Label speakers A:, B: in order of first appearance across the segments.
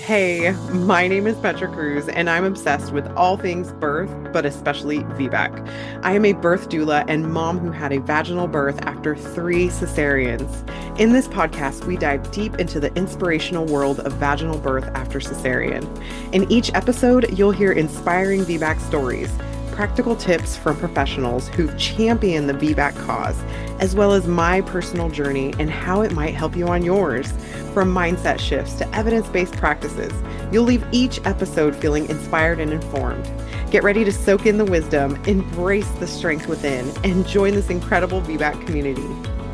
A: Hey, my name is Petra Cruz, and I'm obsessed with all things birth, but especially VBAC. I am a birth doula and mom who had a vaginal birth after 3 cesareans. In this podcast, we dive deep into the inspirational world of vaginal birth after cesarean. In each episode, you'll hear inspiring VBAC stories, practical tips from professionals who've championed the VBAC cause, as well as my personal journey and how it might help you on yours. From mindset shifts to evidence-based practices, you'll leave each episode feeling inspired and informed. Get ready to soak in the wisdom, embrace the strength within, and join this incredible VBAC community.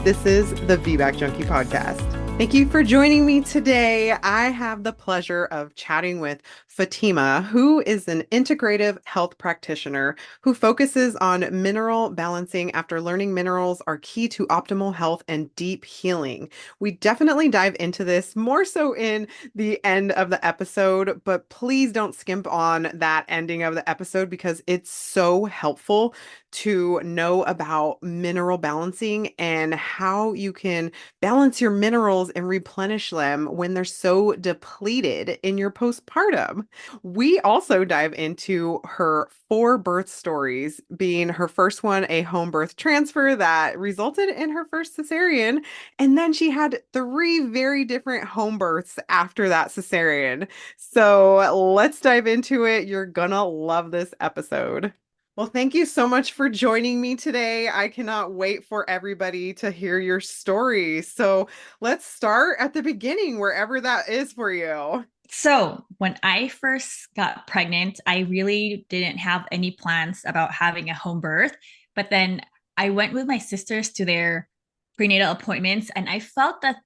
A: This is the VBAC Junkie Podcast. Thank you for joining me today. I have the pleasure of chatting with Fatima, who is an integrative health practitioner who focuses on mineral balancing after learning minerals are key to optimal health and deep healing. We definitely dive into this more so in the end of the episode, but please don't skimp on that ending of the episode because it's so helpful to know about mineral balancing and how you can balance your minerals and replenish them when they're so depleted in your postpartum. We also dive into her 4 birth stories, being her first one a home birth transfer that resulted in her first cesarean, and then she had 3 very different home births after that cesarean. So let's dive into it. You're gonna love this episode. Well, thank you so much for joining me today. I cannot wait for everybody to hear your story. So let's start at the beginning, wherever that is for you.
B: So, when I first got pregnant, I really didn't have any plans about having a home birth. But then I went with my sisters to their prenatal appointments, and I felt that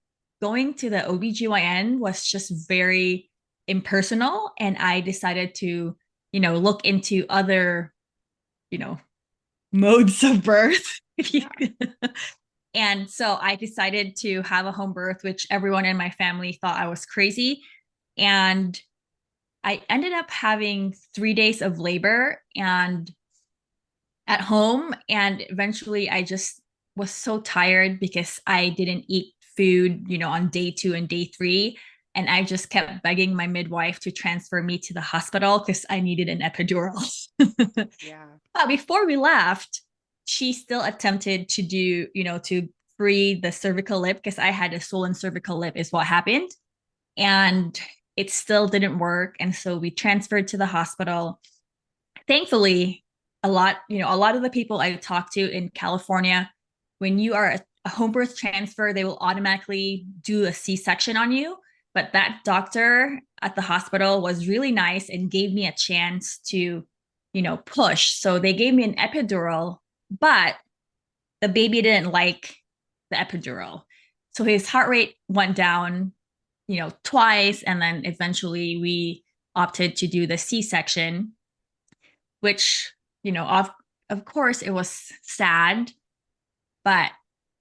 B: going to the OBGYN was just very impersonal. And I decided to, look into other, you know, modes of birth. And so I decided to have a home birth, which everyone in my family thought I was crazy. And I ended up having 3 days of labor and at home. And eventually I just was so tired because I didn't eat food, on day 2 and day 3. And I just kept begging my midwife to transfer me to the hospital because I needed an epidural.
A: Yeah.
B: But before we left, she still attempted to do, to free the cervical lip because I had a swollen cervical lip, is what happened. And it still didn't work. And so we transferred to the hospital. Thankfully, a lot of the people I talked to in California, when you are a home birth transfer, they will automatically do a C-section on you. But that doctor at the hospital was really nice and gave me a chance to, push. So they gave me an epidural, but the baby didn't like the epidural. So his heart rate went down, twice. And then eventually we opted to do the C-section, which, of course it was sad, but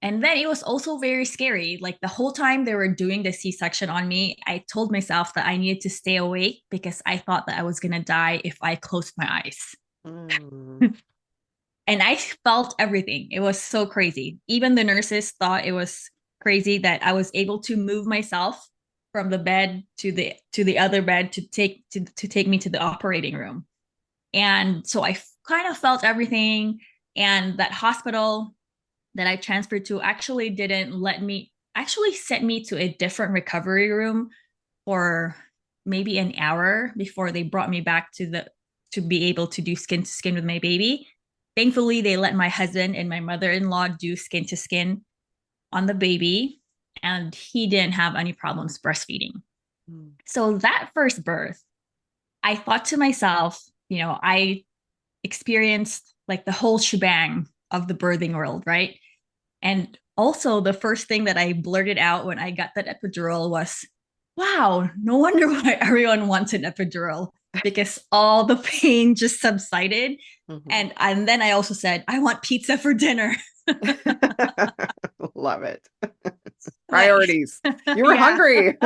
B: and then it was also very scary. Like the whole time they were doing the C-section on me, I told myself that I needed to stay awake because I thought that I was going to die if I closed my eyes.
A: Mm.
B: And I felt everything. It was so crazy. Even the nurses thought it was crazy that I was able to move myself from the bed to the other bed to take me to the operating room. And so I kind of felt everything. And that hospital that I transferred to actually didn't let me, actually sent me to a different recovery room for maybe an hour before they brought me back to be able to do skin to skin with my baby. Thankfully, they let my husband and my mother-in-law do skin to skin on the baby, and he didn't have any problems breastfeeding.
A: Mm.
B: So that first birth, I thought to myself, I experienced like the whole shebang of the birthing world, right? And also, the first thing that I blurted out when I got that epidural was, wow, no wonder why everyone wants an epidural because all the pain just subsided.
A: Mhm.
B: And then I also said, I want pizza for dinner.
A: Love it.
B: Like,
A: Priorities. You were
B: yeah,
A: hungry.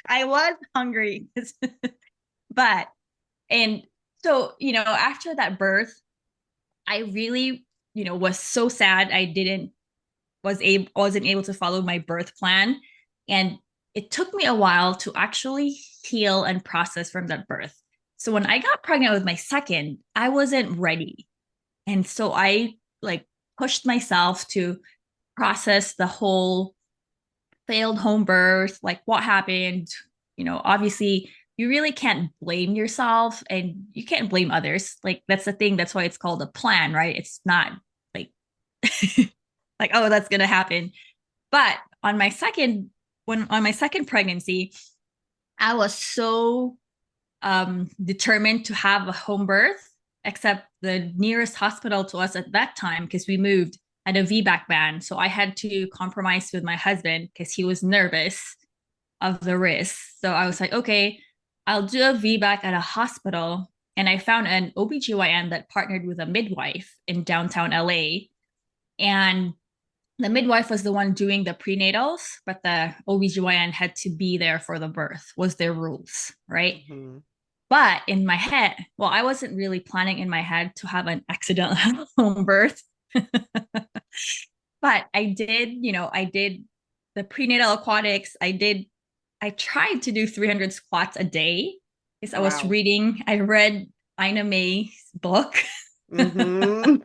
B: I was hungry. But, and so, after that birth, I really, was so sad I didn't wasn't able to follow my birth plan. And it took me a while to actually heal and process from that birth. So when I got pregnant with my second, I wasn't ready. And so I like pushed myself to process the whole failed home birth, like what happened. Obviously, you really can't blame yourself and you can't blame others. Like, that's the thing. That's why it's called a plan, right? It's not like, like, oh, that's going to happen. But on my second pregnancy, I was so determined to have a home birth, except the nearest hospital to us at that time, because we moved, had a VBAC ban. So I had to compromise with my husband because he was nervous of the risk. So I was like, okay, I'll do a VBAC at a hospital. And I found an OBGYN that partnered with a midwife in downtown LA. And the midwife was the one doing the prenatals, but the OBGYN had to be there for the birth, was their rules, right?
A: Mm-hmm.
B: But in my head, well, I wasn't really planning in my head to have an accidental home birth. But I did the prenatal aquatics. I tried to do 300 squats a day because
A: Wow.
B: I read Ina May's book.
A: Mm-hmm.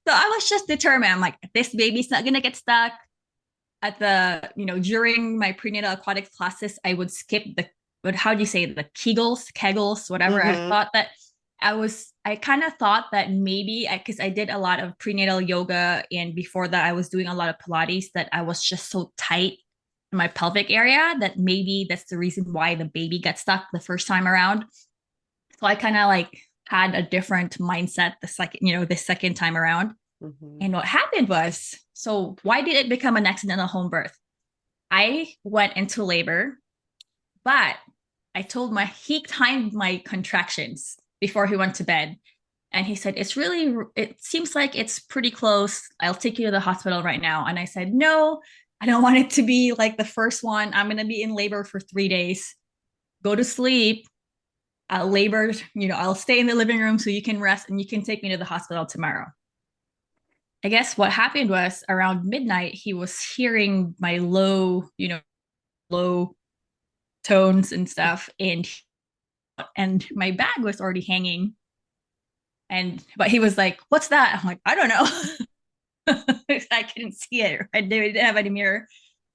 B: So I was just determined. I'm like, this baby's not going to get stuck. During my prenatal aquatics classes, I would skip but how do you say it? The kegels, whatever.
A: Mm-hmm.
B: I kind of thought that maybe because I did a lot of prenatal yoga and before that I was doing a lot of Pilates, that I was just so tight in my pelvic area that maybe that's the reason why the baby got stuck the first time around. So I kind of like had a different mindset the second time around.
A: Mm-hmm.
B: And what happened was, so why did it become an accidental home birth? I went into labor, but he timed my contractions before he went to bed. And he said, it seems like it's pretty close. I'll take you to the hospital right now. And I said, no, I don't want it to be like the first one. I'm going to be in labor for 3 days. Go to sleep. I'll stay in the living room so you can rest and you can take me to the hospital tomorrow. I guess what happened was around midnight, he was hearing my low tones and stuff. And my bag was already hanging. But he was like, what's that? I'm like, I don't know. I couldn't see it. I didn't have any mirror.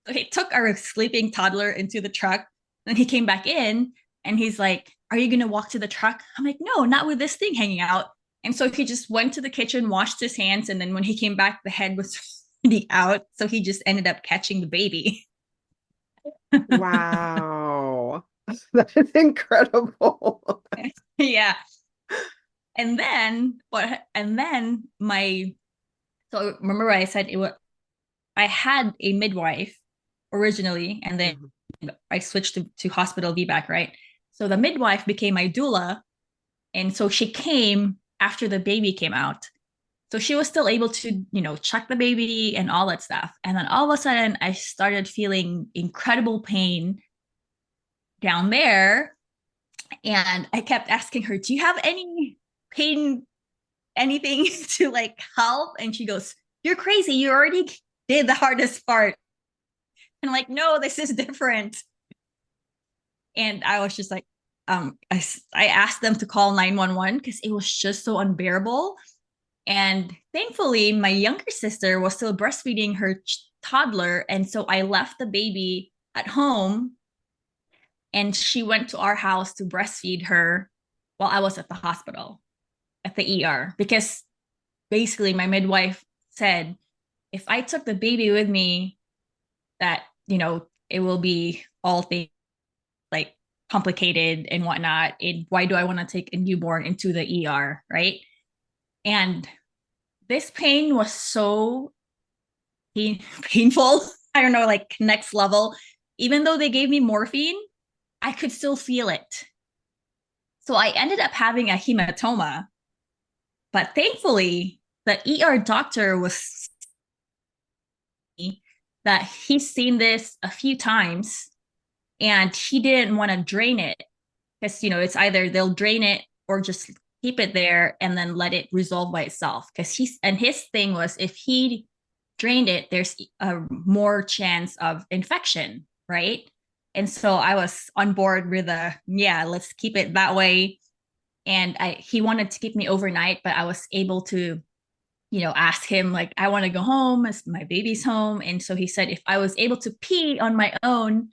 B: So he took our sleeping toddler into the truck. Then he came back in and he's like, are you going to walk to the truck? I'm like, no, not with this thing hanging out. And so he just went to the kitchen, washed his hands. And then when he came back, the head was already out. So he just ended up catching the baby.
A: Wow. That is incredible.
B: Yeah. And then so remember I said I had a midwife originally, and then
A: Mhm.
B: I switched to hospital VBAC, right? So the midwife became my doula. And so she came after the baby came out. So she was still able to, check the baby and all that stuff. And then all of a sudden, I started feeling incredible pain down there. And I kept asking her, do you have any pain, anything to like help? And she goes, you're crazy. You already did the hardest part. And I'm like, no, this is different. And I was just like, I asked them to call 911 because it was just so unbearable. And thankfully, my younger sister was still breastfeeding her toddler. And so I left the baby at home and she went to our house to breastfeed her while I was at the hospital at the ER. Because basically, my midwife said, if I took the baby with me, that, it will be all things like complicated and whatnot. And why do I want to take a newborn into the ER? Right. And this pain was so painful. I don't know, like next level. Even though they gave me morphine, I could still feel it. So I ended up having a hematoma. But thankfully, the ER doctor was that he's seen this a few times and he didn't want to drain it because, it's either they'll drain it or just keep it there and then let it resolve by itself. Because his thing was if he drained it, there's a more chance of infection, right? And so I was on board with yeah, let's keep it that way. And he wanted to keep me overnight, but I was able to, ask him, like, I want to go home as my baby's home. And so he said, if I was able to pee on my own,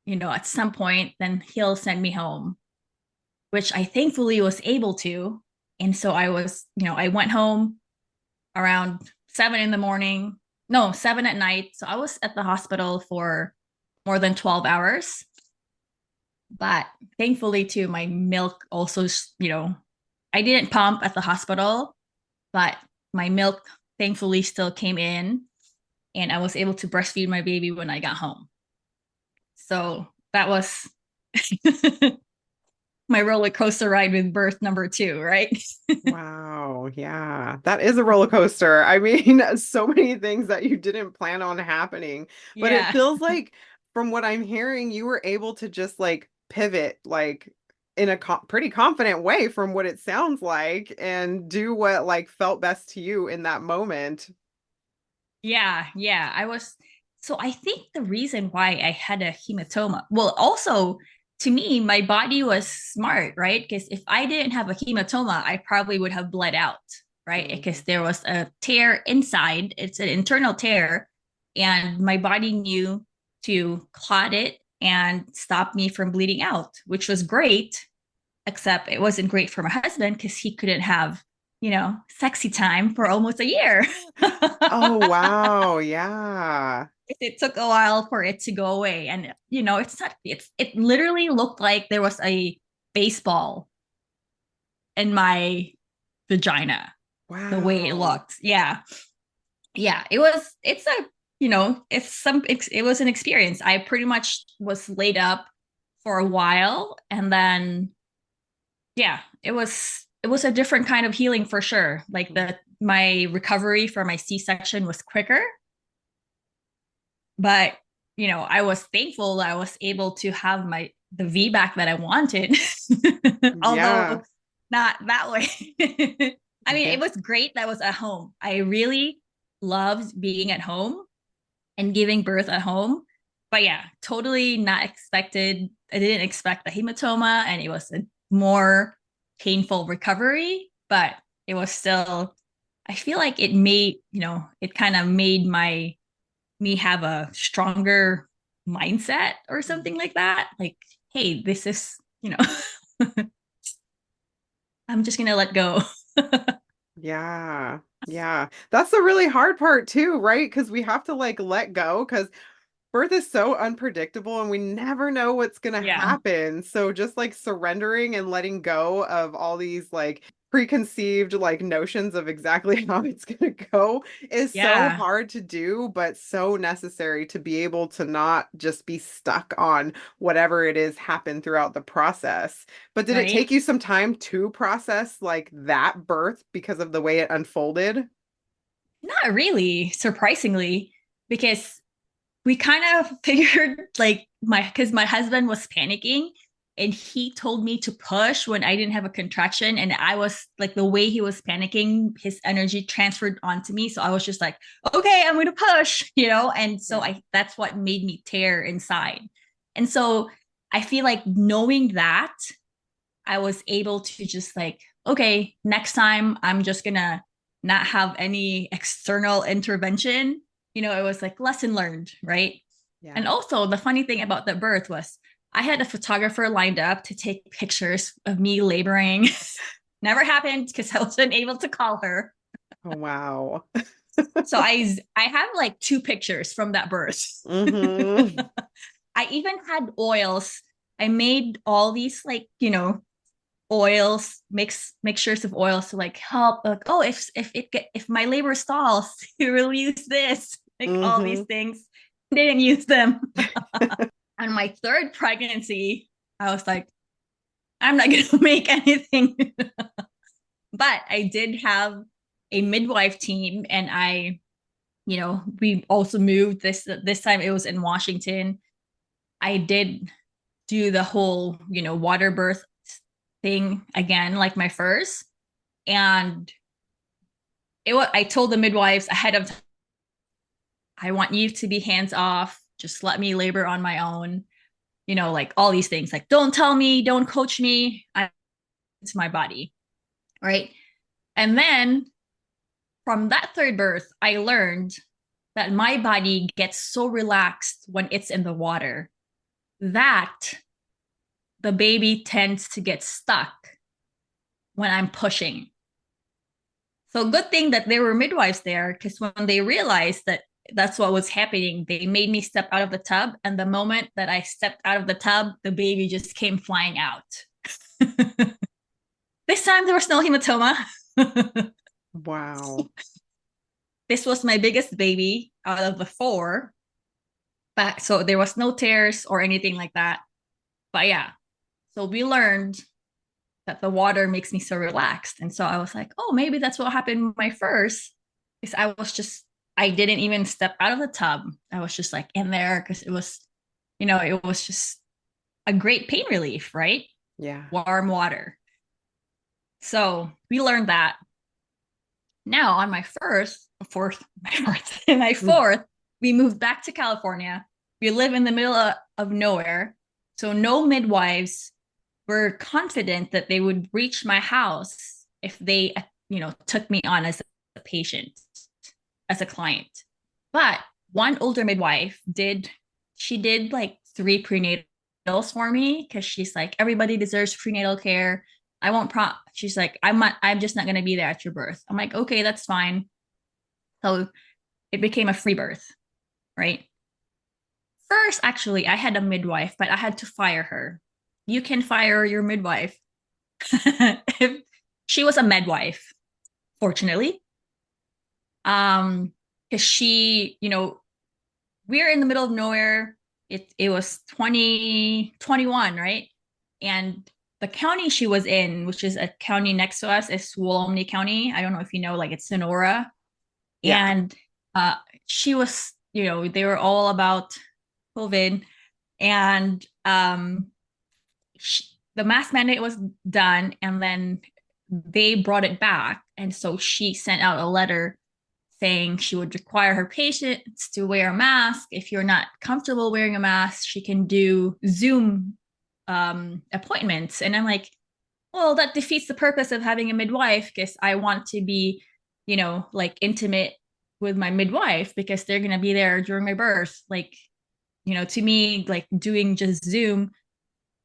B: at some point, then he'll send me home, which I thankfully was able to. And so I went home around 7 in the morning, no, 7 at night. So I was at the hospital for more than 12 hours. But thankfully, too, my milk also, I didn't pump at the hospital, but my milk thankfully still came in, and I was able to breastfeed my baby when I got home. So that was my roller coaster ride with birth number two, right?
A: Wow. Yeah. That is a roller coaster. I mean, so many things that you didn't plan on happening, but it
B: Yeah.
A: feels like from what I'm hearing, you were able to just like pivot like in a pretty confident way from what it sounds like and do what like felt best to you in that moment.
B: Yeah. Yeah. So I think the reason why I had a hematoma, well, also to me, my body was smart, right? Because if I didn't have a hematoma, I probably would have bled out, right? Because
A: Mhm.
B: there was a tear inside, it's an internal tear, and my body knew to clot it and stop me from bleeding out, which was great, except it wasn't great for my husband because he couldn't have, sexy time for almost a year.
A: Oh, wow. Yeah.
B: It took a while for it to go away. And, it literally looked like there was a baseball in my vagina, the way it
A: Wow.
B: looked. Yeah. Yeah. It was an experience. I pretty much was laid up for a while. And then, yeah, it was a different kind of healing for sure. Like my recovery for my C-section was quicker, but I was thankful that I was able to have the VBAC that I wanted,
A: Yeah.
B: although not that way. I mean, it
A: Yeah.
B: was great that I was at home. I really loved being at home and giving birth at home. But yeah, totally not expected. I didn't expect the hematoma, and it was a more painful recovery, but it was still, I feel like it kind of made me have a stronger mindset or something like that. Like, hey, this is, I'm just gonna let go.
A: Yeah. Yeah. That's the really hard part too, right? Because we have to like let go because birth is so unpredictable and we never know what's going to
B: Yeah,
A: happen. So just like surrendering and letting go of all these like preconceived like notions of exactly how it's going to go is so
B: yeah,
A: hard to do, but so necessary to be able to not just be stuck on whatever it is happened throughout the process. But did it
B: right.
A: take you some time to process like that birth because of the way it unfolded?
B: Not really, surprisingly, because we kind of figured like because my husband was panicking and he told me to push when I didn't have a contraction. And I was like, the way he was panicking, his energy transferred onto me. So I was just like, okay, I'm going to push, And so
A: Yeah.
B: that's what made me tear inside. And so I feel like knowing that, I was able to just like, okay, next time I'm just going to not have any external intervention. It was like lesson learned, right?
A: Yeah.
B: And also, the funny thing about the birth was I had a photographer lined up to take pictures of me laboring. Never happened because I wasn't able to call her.
A: Oh, wow.
B: So I have like two pictures from that birth.
A: Hmm.
B: I even had oils. I made all these like, oils, mixtures of oils to like help, like, oh, if my labor stalls, you will use this, like all these
A: Hmm.
B: things. Didn't use them. On my third pregnancy, I was like, I'm not gonna make anything. But I did have a midwife team, and we also moved this time. It was in Washington. I did do the whole, water birth thing again, like my first. And I told the midwives ahead of time, I want you to be hands off. Just let me labor on my own. like all these things, like, don't tell me, don't coach me. It's my body. Right. And then from that third birth, I learned that my body gets so relaxed when it's in the water that the baby tends to get stuck when I'm pushing. So good thing that there were midwives there, because when they realized that that's what was happening, they made me step out of the tub. And the moment that I stepped out of the tub, the baby just came flying out. This time there was no hematoma.
A: Wow.
B: This was my biggest baby out of the four. But so there was no tears or anything like that. But yeah, so we learned that the water makes me so relaxed. And so I was like, oh, maybe that's what happened with my first. Because I didn't even step out of the tub. I was just like in there because it was, it was just a great pain relief, right?
A: Yeah.
B: Warm water. So we learned that. Now on my fourth, we moved back to California. We live in the middle of nowhere. So no midwives were confident that they would reach my house if they, took me on as a patient, as a client. But one older midwife she did like 3 prenatals for me, because she's like, everybody deserves prenatal care. I won't she's like, I'm just not going to be there at your birth. I'm like, okay, that's fine. So it became a free birth, right? First, actually, I had a midwife, but I had to fire her. You can fire your midwife. If she was a midwife, fortunately. Because she, we're in the middle of nowhere. It was 2021, right? And the county she was in, which is a county next to us, is Tuolumne County. I don't know if you know, like it's Sonora.
A: Yeah.
B: And she was, they were all about COVID. And the mask mandate was done, and then they brought it back. And so she sent out a letter saying she would require her patients to wear a mask. If you're not comfortable wearing a mask, she can do Zoom appointments. And I'm like, well, that defeats the purpose of having a midwife, because I want to be, like intimate with my midwife, because they're going to be there during my birth. Like, to me, like doing just Zoom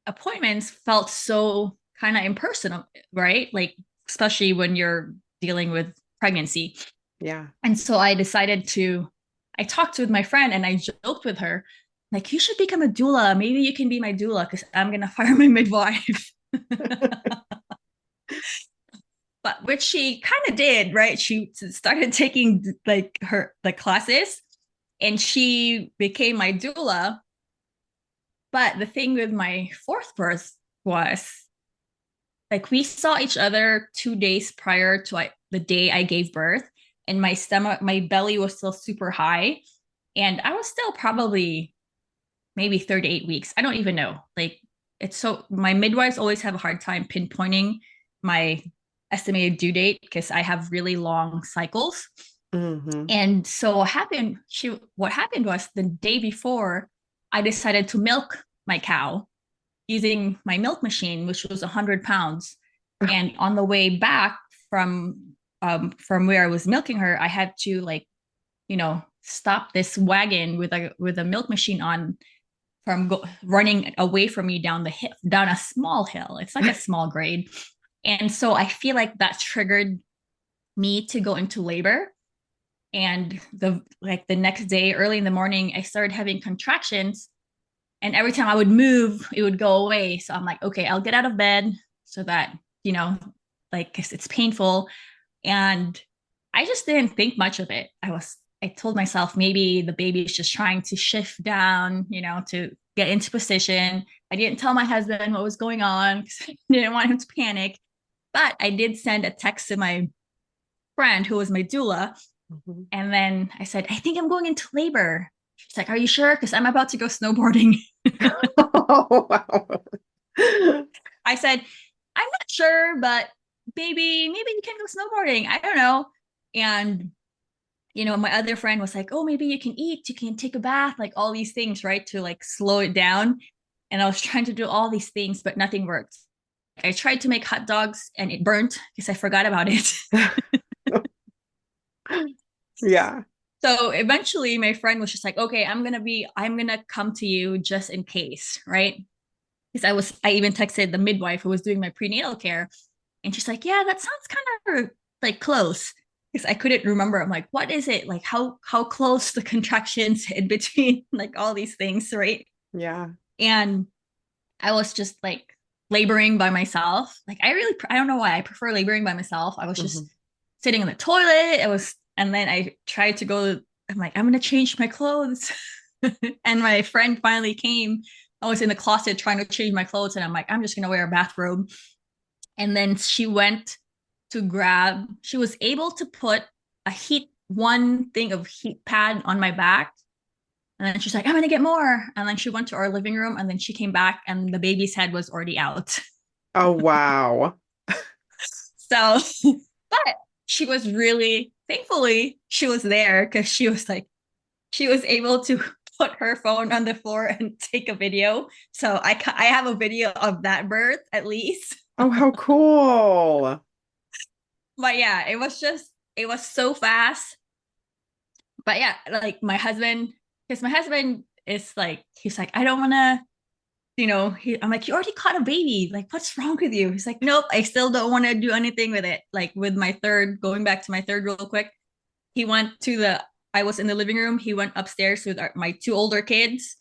B: appointments felt so kind of impersonal, right? Like, especially when you're dealing with pregnancy.
A: Yeah.
B: And so I talked with my friend and I joked with her, like, you should become a doula. Maybe you can be my doula, because I'm going to fire my midwife. But which she kind of did, right? She started taking like the classes, and she became my doula. But the thing with my fourth birth was, like, we saw each other 2 days prior to the day I gave birth, and my belly was still super high, and I was still probably maybe 38 weeks. I don't even know. Like, my midwives always have a hard time pinpointing my estimated due date, because I have really long cycles.
A: Mm-hmm.
B: And so what happened was, the day before, I decided to milk my cow using my milk machine, which was 100 pounds. And on the way back from where I was milking her, I had to, like, stop this wagon with a milk machine on, from running away from me down down a small hill. It's like a small grade. And so I feel like that triggered me to go into labor. And the next day, early in the morning, I started having contractions. And every time I would move, it would go away. So I'm like, okay, I'll get out of bed so that, like, 'cause it's painful. And I just didn't think much of it. I told myself maybe the baby is just trying to shift down, to get into position. I didn't tell my husband what was going on, because I didn't want him to panic. But I did send a text to my friend who was my doula.
A: Mm-hmm.
B: And then I said, I think I'm going into labor. She's like, are you sure? Because I'm about to go snowboarding.
A: Oh, wow.
B: I said, I'm not sure, but baby, maybe you can go snowboarding. I don't know. And, my other friend was like, oh, maybe you can eat, you can take a bath, like all these things, right? To like slow it down. And I was trying to do all these things, but nothing worked. I tried to make hot dogs and it burnt because I forgot about it.
A: Yeah.
B: So eventually my friend was just like, okay, I'm gonna come to you just in case, right? Because I even texted the midwife who was doing my prenatal care, and she's like, yeah, that sounds kind of like close. Because I couldn't remember. I'm like, what is it? Like how close the contractions in between like all these things, right?
A: Yeah.
B: And I was just like laboring by myself. Like I don't know why I prefer laboring by myself. I was
A: Hmm.
B: just sitting in the toilet. And then I tried to go. I'm like, I'm gonna change my clothes. And my friend finally came. I was in the closet trying to change my clothes, and I'm like, I'm just gonna wear a bathrobe. And then she was able to put one thing of heat pad on my back. And then she's like, I'm gonna get more. And then she went to our living room, and then she came back and the baby's head was already out.
A: Oh, wow.
B: So, but she was really, thankfully, she was there because she was able to put her phone on the floor and take a video. So I have a video of that birth at least.
A: Oh, how cool.
B: But yeah, it was so fast. But yeah, like my husband, because my husband is like, he's like, I don't want to, I'm like, you already caught a baby. Like, what's wrong with you? He's like, nope, I still don't want to do anything with it. Like with my third, going back to my third real quick, he went to I was in the living room. He went upstairs with my two older kids.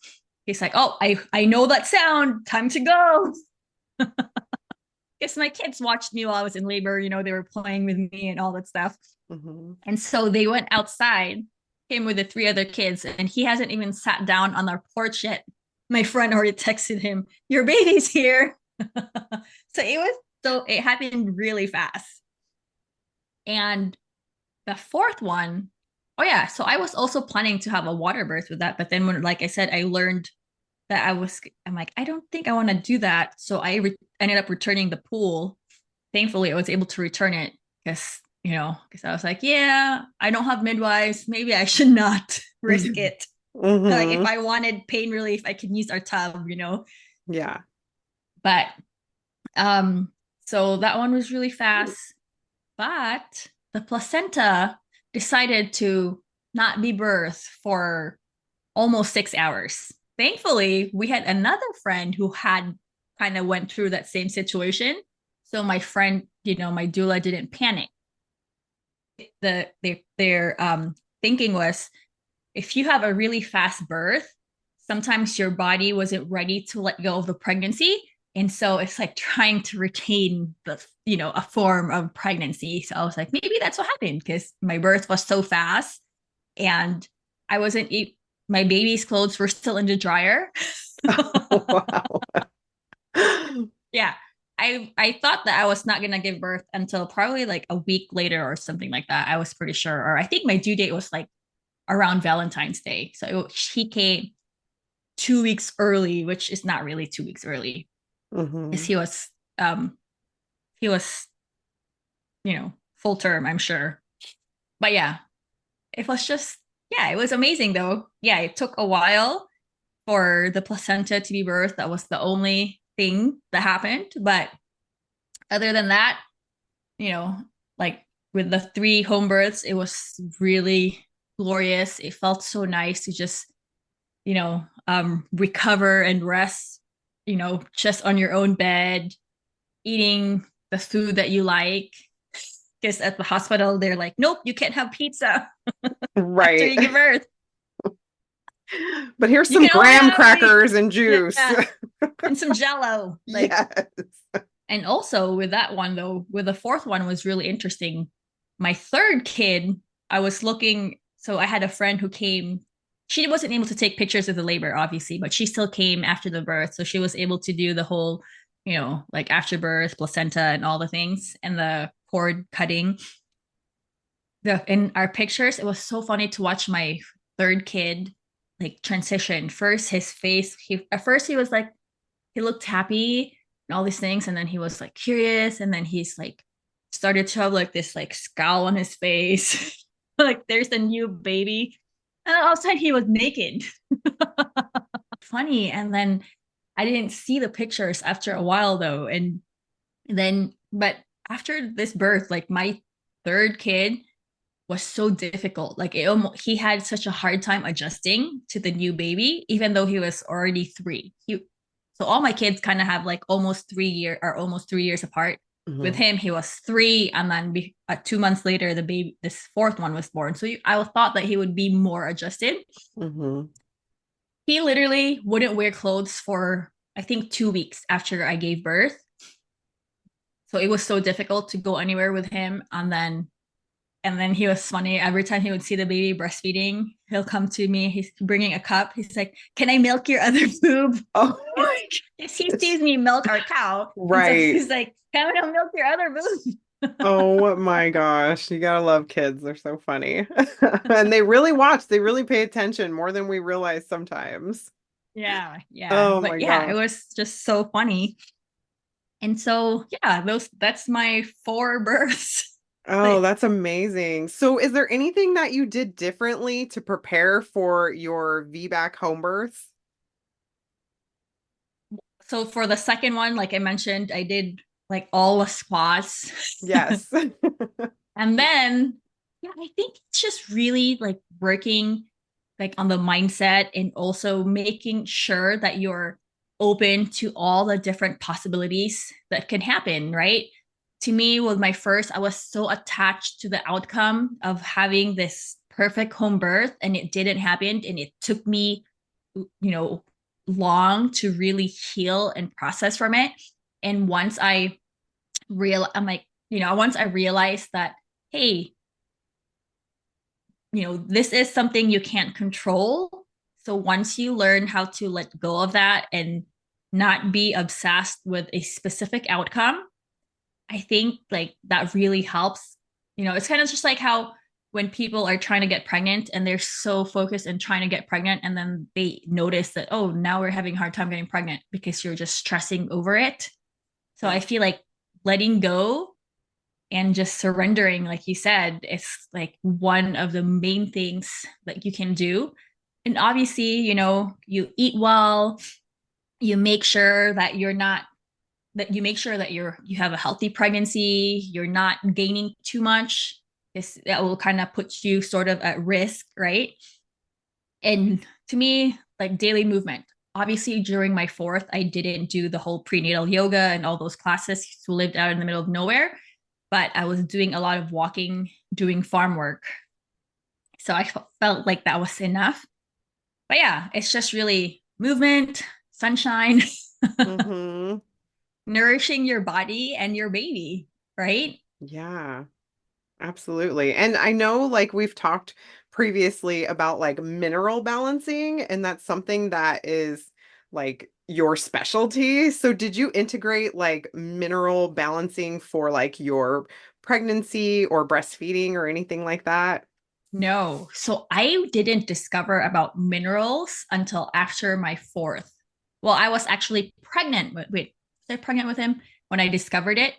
B: He's like, oh, I know that sound. Time to go. Because my kids watched me while I was in labor. They were playing with me and all that stuff.
A: Hmm.
B: And so they went outside, him with the three other kids, and he hasn't even sat down on our porch yet. My friend already texted him, your baby's here. So it happened really fast. And the fourth one, oh yeah, so I was also planning to have a water birth with that, but then when, like I said, I learned that I'm like, I don't think I want to do that. So ended up returning the pool. Thankfully, I was able to return it because I was like, yeah, I don't have midwives. Maybe I should not risk it. Like if
A: Hmm.
B: I wanted pain relief, I could use our tub.
A: Yeah.
B: But so that one was really fast. But the placenta decided to not be birthed for almost 6 hours. Thankfully, we had another friend who had kind of went through that same situation. So my friend, my doula didn't panic. Their thinking was, if you have a really fast birth, sometimes your body wasn't ready to let go of the pregnancy. And so it's like trying to retain a form of pregnancy. So I was like, maybe that's what happened because my birth was so fast and I wasn't, my baby's clothes were still in the dryer.
A: Wow.
B: Yeah. I thought that I was not gonna give birth until probably like a week later or something like that. I was pretty sure. Or I think my due date was like around Valentine's Day. So he came 2 weeks early, which is not really 2 weeks early. Because
A: Hmm.
B: um he was, full term, I'm sure. But yeah, it was just yeah, it was amazing though. Yeah, it took a while for the placenta to be birthed. That was the only thing that happened. But other than that, you know, like with the three home births, it was really glorious. It felt so nice to just, recover and rest, just on your own bed, eating the food that you like. Because at the hospital, they're like, nope, you can't have pizza after
A: Right.
B: you give birth.
A: But here's
B: You
A: some
B: can only
A: graham
B: have
A: crackers and juice.
B: yeah, and some jello. Like,
A: Yes.
B: and also with that one though, with the fourth one was really interesting. My third kid, I was looking, so I had a friend who came. She wasn't able to take pictures of the labor, obviously, but she still came after the birth. So she was able to do the whole, like after birth, placenta, and all the things, and the cord cutting. In our pictures, it was so funny to watch my third kid like transition. First, his face, at first he was like, he looked happy and all these things, and then he was like curious, and then he's like started to have like this like scowl on his face, like there's a new baby, and outside he was naked. Funny, and then I didn't see the pictures after a while though. And then, but after this birth, like my third kid was so difficult. Like he had such a hard time adjusting to the new baby, even though he was already three. So all my kids kind of have like almost 3 years apart. With
A: Hmm.
B: him, he was three, and then 2 months later, this fourth one was born. So I thought that he would be more adjusted.
A: Hmm.
B: He literally wouldn't wear clothes for I think 2 weeks after I gave birth. So it was so difficult to go anywhere with him. And then he was funny. Every time he would see the baby breastfeeding, he'll come to me. He's bringing a cup. He's like, "Can I milk your other boob?"
A: Oh
B: Because
A: my
B: he
A: gosh.
B: sees me milk our cow. And so
A: Right.
B: he's like, "Can I milk your other boob?"
A: Oh my gosh. You gotta love kids. They're so funny. And they really watch, they really pay attention more than we realize sometimes.
B: Yeah, yeah.
A: Oh
B: But
A: my
B: yeah, it
A: gosh.
B: was just so funny. And so yeah, that's my four births.
A: Oh,
B: Like,
A: that's amazing. So, is there anything that you did differently to prepare for your VBAC home birth?
B: so for the second one, like I mentioned, I did like all the squats.
A: Yes.
B: And then, yeah, I think it's just really like working like on the mindset and also making sure that you're open to all the different possibilities that can happen, right? To me, with my first, I was so attached to the outcome of having this perfect home birth, and it didn't happen. And it took me, long to really heal and process from it. And once I realized that, hey, this is something you can't control. So once you learn how to let go of that and not be obsessed with a specific outcome, I think like that really helps. It's kind of just like how when people are trying to get pregnant and they're so focused in trying to get pregnant, and then they notice that, oh, now we're having a hard time getting pregnant because you're just stressing over it. So I
A: Yeah.
B: feel like letting go and just surrendering, like you said, is like one of the main things that you can do. And obviously, you eat well, you make sure that you have a healthy pregnancy, you're not gaining too much. That will kind of put you sort of at risk, right? And to me, like daily movement. Obviously, during my fourth, I didn't do the whole prenatal yoga and all those classes who lived out in the middle of nowhere, but I was doing a lot of walking, doing farm work. So I felt like that was enough. But yeah, it's just really movement, sunshine,
A: Hmm.
B: nourishing your body and your baby, right?
A: Yeah. Absolutely. And I know like we've talked previously about like mineral balancing, and that's something that is like your specialty. So did you integrate like mineral balancing for like your pregnancy or breastfeeding or anything like that?
B: No. So I didn't discover about minerals until after my fourth. Well, I was actually pregnant was I pregnant with him when I discovered it?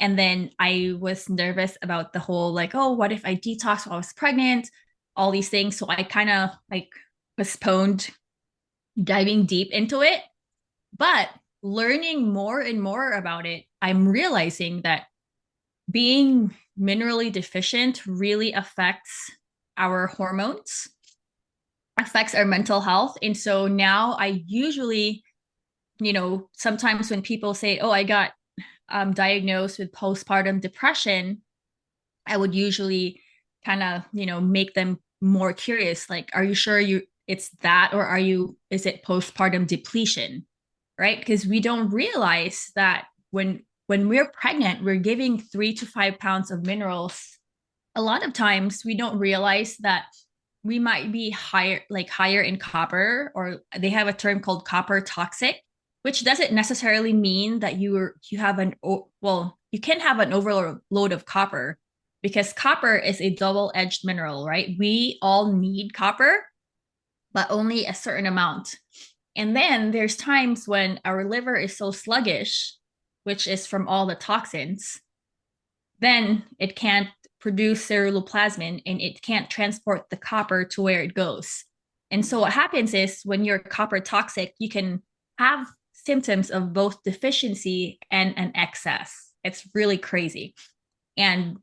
B: And then I was nervous about the whole like, oh, what if I detox while I was pregnant? All these things. So I kind of like postponed diving deep into it. But learning more and more about it, I'm realizing that being minerally deficient really affects our hormones, affects our mental health. And so now I usually, sometimes when people say, oh, I got diagnosed with postpartum depression, I would usually kind of, make them more curious. Like, are you sure it's that, or is it postpartum depletion? Right? Because we don't realize that when we're pregnant, we're giving 3 to 5 pounds of minerals. A lot of times we don't realize that we might be higher in copper, or they have a term called copper toxic, which doesn't necessarily mean that you have well, you can have an overload of copper, because copper is a double-edged mineral, right? We all need copper, but only a certain amount. And then there's times when our liver is so sluggish, which is from all the toxins, then it can't produce ceruloplasmin and it can't transport the copper to where it goes. And so what happens is when you're copper toxic, you can have symptoms of both deficiency and an excess. It's really crazy. And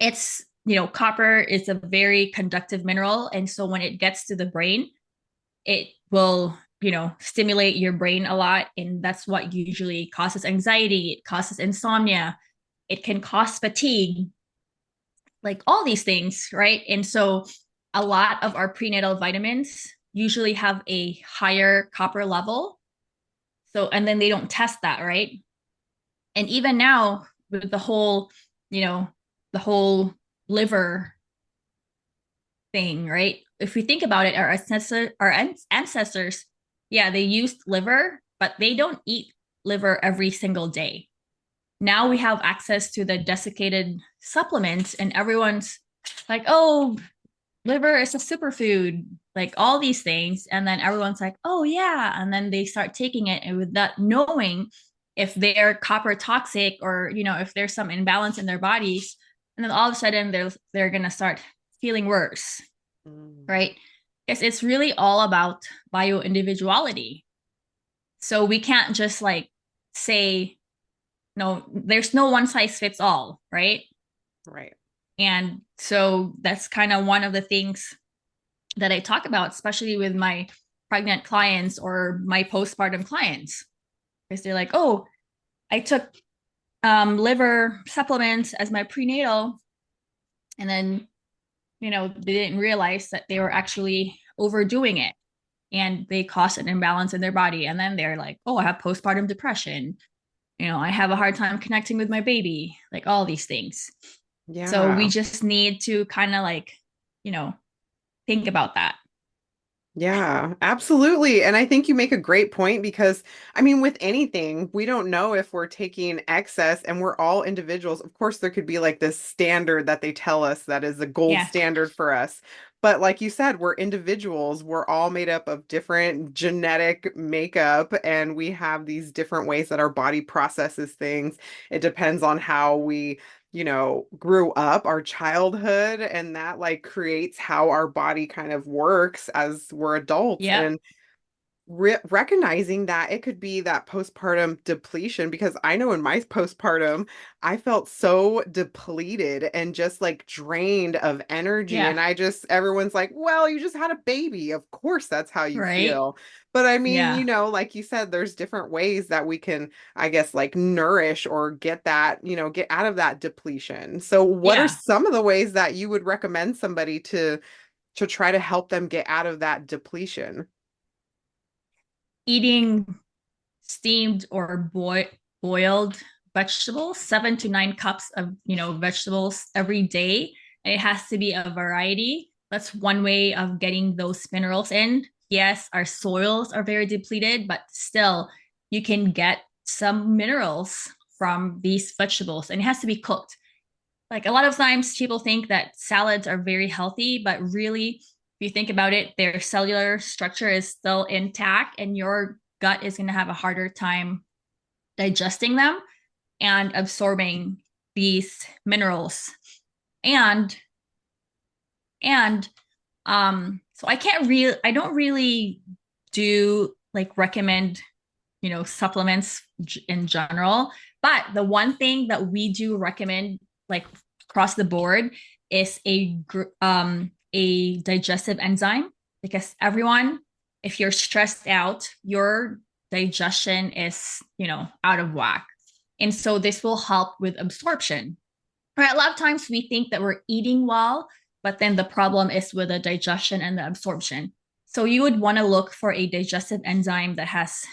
B: it's, copper is a very conductive mineral. And so when it gets to the brain, it will, stimulate your brain a lot. And that's what usually causes anxiety. It causes insomnia. It can cause fatigue, like all these things, right? And so a lot of our prenatal vitamins usually have a higher copper level. So, and then they don't test that, right? And even now with the whole liver thing, right? If we think about it, our ancestors, yeah, they used liver, but they don't eat liver every single day. Now we have access to the desiccated supplements, and everyone's like, oh, liver is a superfood, like all these things. And then everyone's like, oh, yeah. And then they start taking it, and without knowing if they're copper toxic or, if there's some imbalance in their bodies. And then all of a sudden they're going to start feeling worse, right? Because it's really all about bio individuality. So we can't just like say, no, there's no one size fits all, right?
A: Right.
B: And so that's kind of one of the things that I talk about, especially with my pregnant clients or my postpartum clients, because they're like, oh, I took liver supplements as my prenatal. And then, they didn't realize that they were actually overdoing it and they caused an imbalance in their body. And then they're like, oh, I have postpartum depression. I have a hard time connecting with my baby, like all these things. So we
A: Yeah.
B: just need to kind of like, you know, think about that.
A: Yeah, absolutely. And I think you make a great point because, I mean, with anything, we don't know if we're taking excess and we're all individuals. Of course, there could be like this standard that they tell us that is a gold
B: Yeah.
A: standard for us. But like you said, we're individuals. We're all made up of different genetic makeup, and we have these different ways that our body processes things. It depends on how we grew up, our childhood, and that like creates how our body kind of works as we're adults.
B: Yep.
A: And recognizing that it could be that postpartum depletion, because I know in my postpartum, I felt so depleted and just like drained of energy.
B: Yeah.
A: And everyone's like, well, you just had a baby. Of course, that's how you
B: Right.
A: feel. But I mean,
B: Yeah.
A: like you said, there's different ways that we can, I guess, like nourish or get that, get out of that depletion. So, what are
B: Yeah.
A: some of the ways that you would recommend somebody to try to help them get out of that depletion?
B: Eating steamed or boiled vegetables, 7 to 9 cups of, vegetables every day. And it has to be a variety. That's one way of getting those minerals in. Yes, our soils are very depleted, but still you can get some minerals from these vegetables, and it has to be cooked. Like a lot of times people think that salads are very healthy, but really, if you think about it, their cellular structure is still intact and your gut is going to have a harder time digesting them and absorbing these minerals. And and so I don't really do like recommend, supplements in general, but the one thing that we do recommend like across the board is a digestive enzyme, because everyone, if you're stressed out, your digestion is, out of whack. And so this will help with absorption. Right? A lot of times we think that we're eating well, but then the problem is with the digestion and the absorption. So you would want to look for a digestive enzyme that has,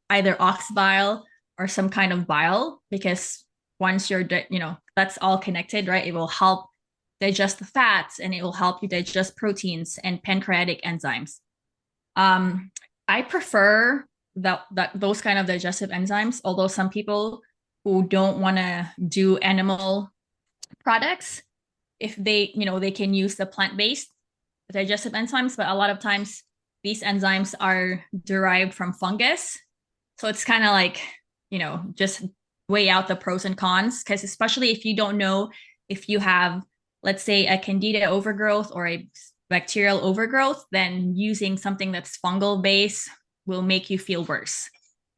B: either ox bile or some kind of bile, because once that's all connected, right? It will help digest the fats and it will help you digest proteins and pancreatic enzymes. I prefer that those kind of digestive enzymes, although some people who don't want to do animal products, if they can use the plant-based digestive enzymes, but a lot of times these enzymes are derived from fungus. So it's kind of like, just weigh out the pros and cons, because especially if you don't know if you have, let's say, a candida overgrowth or a bacterial overgrowth, then using something that's fungal based will make you feel worse.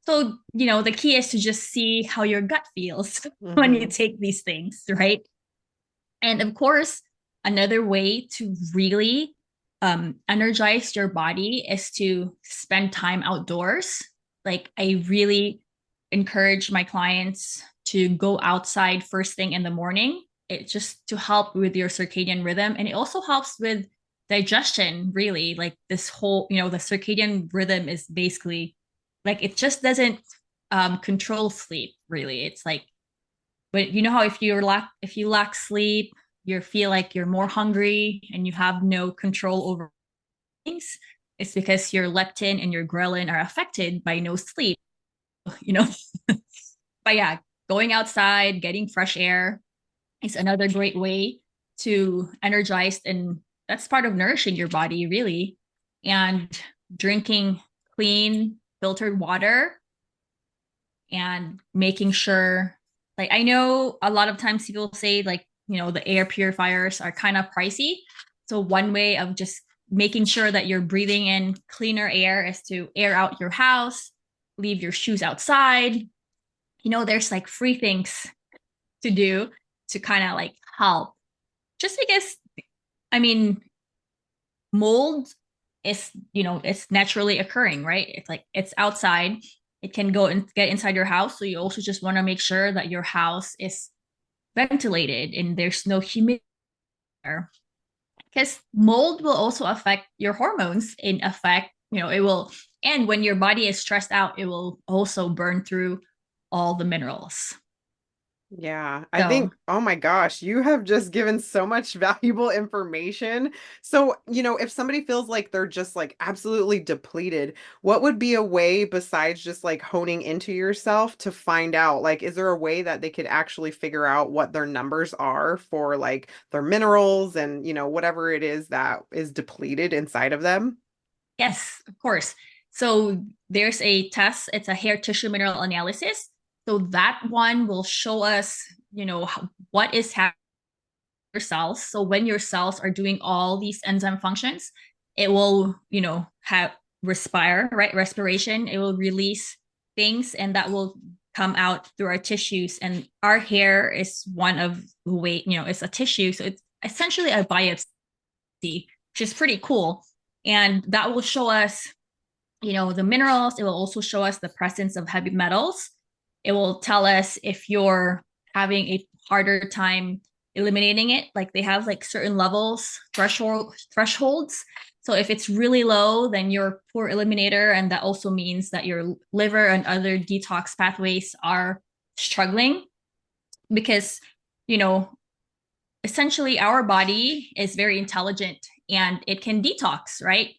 B: So, the key is to just see how your gut feels when you
A: Hmm.
B: take these things, right? And of course, another way to really energize your body is to spend time outdoors. Like, I really encourage my clients to go outside first thing in the morning. It just to help with your circadian rhythm. And it also helps with digestion, really. Like, this whole, the circadian rhythm is basically like it just doesn't control sleep, really. It's like, but you know how if you lack sleep, you feel like you're more hungry and you have no control over things. It's because your leptin and your ghrelin are affected by no sleep, you know. But yeah, going outside, getting fresh air is another great way to energize, and that's part of nourishing your body, really. And drinking clean filtered water and making sure, like, I know a lot of times people say, like, the air purifiers are kind of pricey. So one way of just making sure that you're breathing in cleaner air is to air out your house, leave your shoes outside. There's like free things to do to kind of like help. Just because, I mean, mold is, it's naturally occurring, right? It's like it's outside. It can go and get inside your house. So you also just want to make sure that your house is ventilated and there's no humidity there. Because mold will also affect your hormones in effect, it will, and when your body is stressed out, it will also burn through all the minerals.
A: Yeah, I
B: So
A: think, oh my gosh, you have just given so much valuable information. So, if somebody feels like they're just like absolutely depleted, what would be a way besides just like honing into yourself to find out? Like, is there a way that they could actually figure out what their numbers are for like their minerals and, whatever it is that is depleted inside of them?
B: yes, of course. So there's a test, it's a hair tissue mineral analysis. So that one will show us, what is happening your cells. So when your cells are doing all these enzyme functions, it will, have respire, right? Respiration. It will release things and that will come out through our tissues. And our hair is one of the way, it's a tissue. So it's essentially a biopsy, which is pretty cool. And that will show us, the minerals. It will also show us the presence of heavy metals. It will tell us if you're having a harder time eliminating it. Like, they have like certain levels, thresholds. So if it's really low, then you're a poor eliminator, and that also means that your liver and other detox pathways are struggling. Because, you know essentially our body is very intelligent and it can detox, right?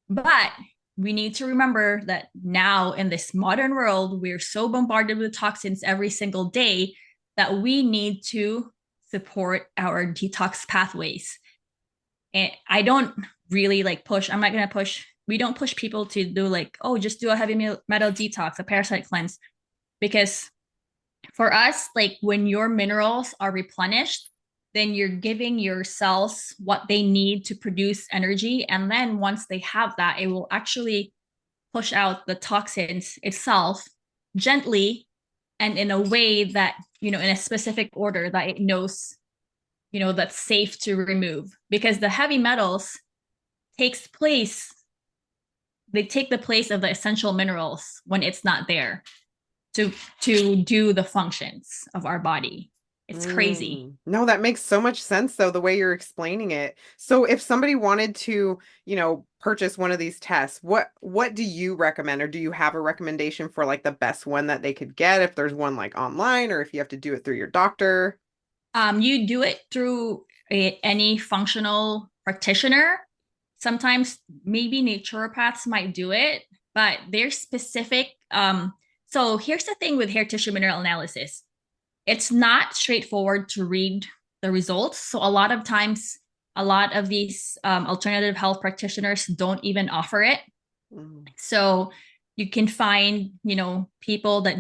B: But we need to remember that now in this modern world, we're so bombarded with toxins every single day that we need to support our detox pathways. And I don't really like push, I'm not going to push, we don't push people to do like, oh, just do a heavy metal detox, a parasite cleanse. Because for us, like, when your minerals are replenished, then you're giving your cells what they need to produce energy. And then once they have that, it will actually push out the toxins itself gently and in a way that, in a specific order that it knows, that's safe to remove. Because the heavy metals takes place, they take the place of the essential minerals when it's not there to do the functions of our body. It's crazy.
A: No, that makes so much sense though, the way you're explaining it. So if somebody wanted to, purchase one of these tests, what do you recommend, or do you have a recommendation for like the best one that they could get if there's one like online or if you have to do it through your doctor?
B: You do it through any functional practitioner. Sometimes maybe naturopaths might do it, but they're specific. So here's the thing with hair tissue mineral analysis. It's not straightforward to read the results. So a lot of times, a lot of these alternative health practitioners don't even offer it.
A: Mm.
B: So you can find, people that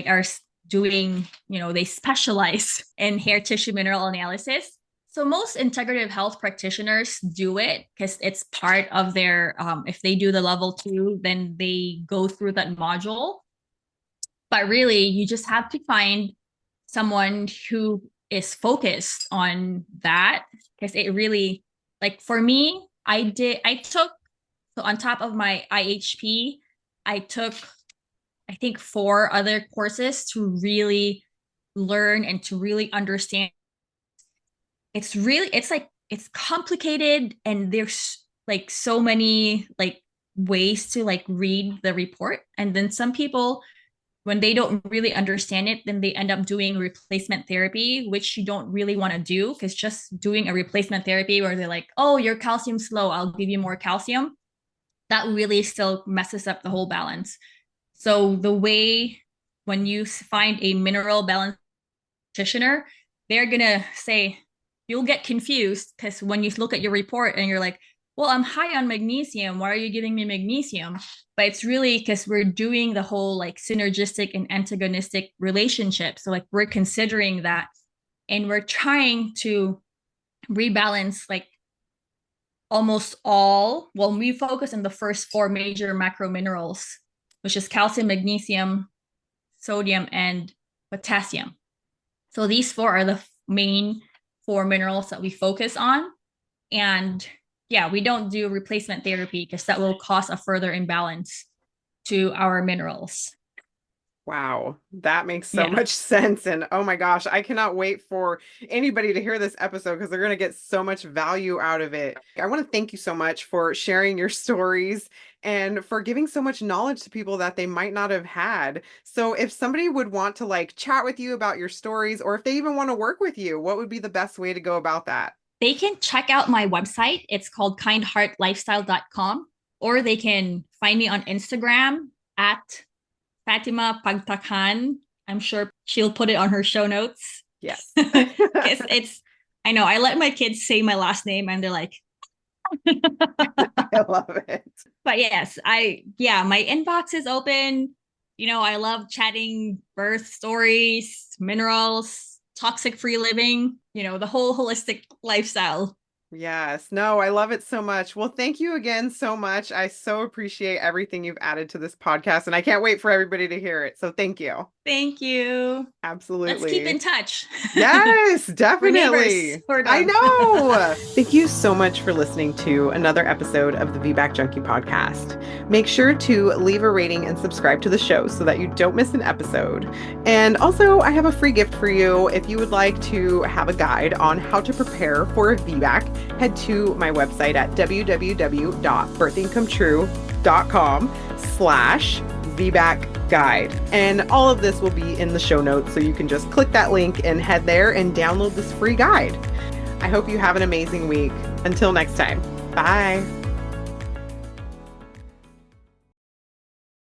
B: are doing, they specialize in hair tissue mineral analysis. So most integrative health practitioners do it because it's part of their, if they do the level 2, then they go through that module. But really, you just have to find someone who is focused on that, because it really, like for me, I took, so on top of my IHP, I took, I think, 4 other courses to really learn and to really understand. It's really, it's like, it's complicated, and there's like so many like ways to like read the report. And then some people, when they don't really understand it, then they end up doing replacement therapy, which you don't really want to do, because just doing a replacement therapy where they're like, oh, your calcium's low, I'll give you more calcium, that really still messes up the whole balance. So the way, when you find a mineral balance practitioner, they're gonna say, you'll get confused, because when you look at your report and you're like, well, I'm high on magnesium, why are you giving me magnesium? But it's really because we're doing the whole like synergistic and antagonistic relationship. So like we're considering that, and we're trying to rebalance like almost all, well, we focus on the first 4 major macro minerals, which is calcium, magnesium, sodium, and potassium. So these 4 are the main 4 minerals that we focus on. And yeah, we don't do replacement therapy because that will cause a further imbalance to our minerals.
A: Wow, that makes so
B: Yeah.
A: much sense. And oh my gosh, I cannot wait for anybody to hear this episode because they're going to get so much value out of it. I want to thank you so much for sharing your stories and for giving so much knowledge to people that they might not have had. So if somebody would want to like chat with you about your stories, or if they even want to work with you, what would be the best way to go about that?
B: They can check out my website. It's called kindheartlifestyle.com, or they can find me on Instagram at Fatima Pagtakan. I'm sure she'll put it on her show notes.
A: Yes.
B: it's, I know, I let my kids say my last name and they're like,
A: I love it.
B: But yes, my inbox is open. You know, I love chatting birth stories, minerals, toxic free living, you know, the whole holistic lifestyle.
A: Yes. No, I love it so much. Well, thank you again so much. I so appreciate everything you've added to this podcast, and I can't wait for everybody to hear it. So thank you.
B: Thank you.
A: Absolutely.
B: Let's keep in touch.
A: Yes,
B: definitely.
A: I know. Thank you so much for listening to another episode of the VBAC Junkie podcast. Make sure to leave a rating and subscribe to the show so that you don't miss an episode. And also, I have a free gift for you. If you would like to have a guide on how to prepare for a VBAC, head to my website at www.birthingcometrue.com/VBAC guide. And all of this will be in the show notes, so you can just click that link and head there and download this free guide. I hope you have an amazing week. Until next time, bye.